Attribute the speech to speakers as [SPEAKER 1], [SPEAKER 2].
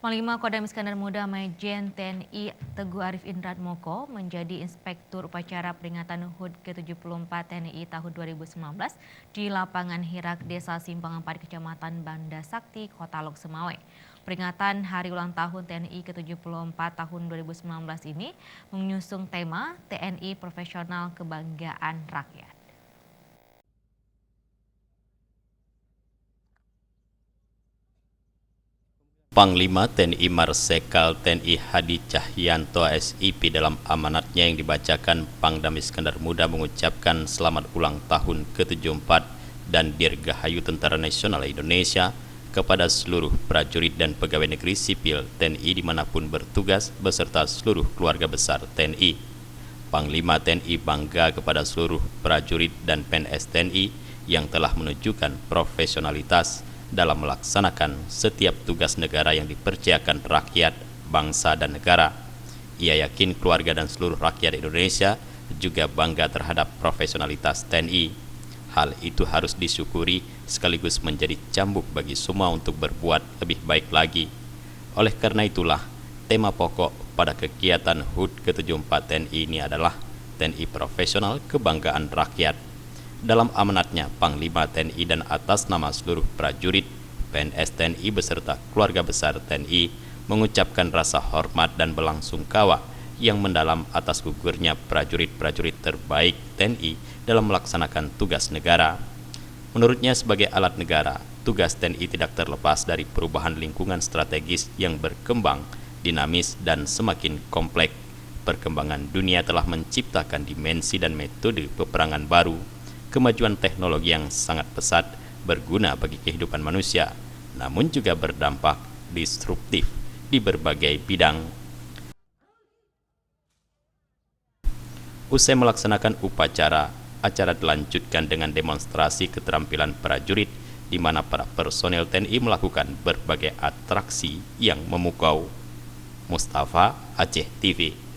[SPEAKER 1] Panglima Kodam Iskandar Muda Majen TNI Teguh Arif Indratmoko menjadi Inspektur Upacara Peringatan HUT ke-74 TNI tahun 2019 di lapangan Hirak Desa Simpang 4 Kecamatan Banda Sakti, Kota Lok Semawe. Peringatan Hari Ulang Tahun TNI ke-74 tahun 2019 ini mengusung tema TNI Profesional Kebanggaan Rakyat.
[SPEAKER 2] Panglima TNI Marsikal TNI Hadi Cahyanto SIP dalam amanatnya yang dibacakan Pangdam Iskandar Muda mengucapkan selamat ulang tahun ke-74 dan Dirgahayu Tentara Nasional Indonesia kepada seluruh prajurit dan pegawai negeri sipil TNI dimanapun bertugas beserta seluruh keluarga besar TNI. Panglima TNI bangga kepada seluruh prajurit dan PNS TNI yang telah menunjukkan profesionalitas dalam melaksanakan setiap tugas negara yang dipercayakan rakyat, bangsa, dan negara. Ia yakin keluarga dan seluruh rakyat Indonesia juga bangga terhadap profesionalitas TNI. Hal itu harus disyukuri sekaligus menjadi cambuk bagi semua untuk berbuat lebih baik lagi. Oleh karena itulah, tema pokok pada kegiatan HUT ke-74 TNI ini adalah TNI Profesional Kebanggaan Rakyat. Dalam amanatnya, Panglima TNI dan atas nama seluruh prajurit, PNS TNI beserta keluarga besar TNI mengucapkan rasa hormat dan belangsungkawa yang mendalam atas gugurnya prajurit-prajurit terbaik TNI dalam melaksanakan tugas negara. Menurutnya, sebagai alat negara, tugas TNI tidak terlepas dari perubahan lingkungan strategis yang berkembang, dinamis, dan semakin kompleks. Perkembangan dunia telah menciptakan dimensi dan metode peperangan baru. Kemajuan teknologi yang sangat pesat berguna bagi kehidupan manusia, namun juga berdampak disruptif di berbagai bidang. Usai melaksanakan upacara, acara dilanjutkan dengan demonstrasi keterampilan prajurit di mana para personel TNI melakukan berbagai atraksi yang memukau. Mustafa, Aceh TV.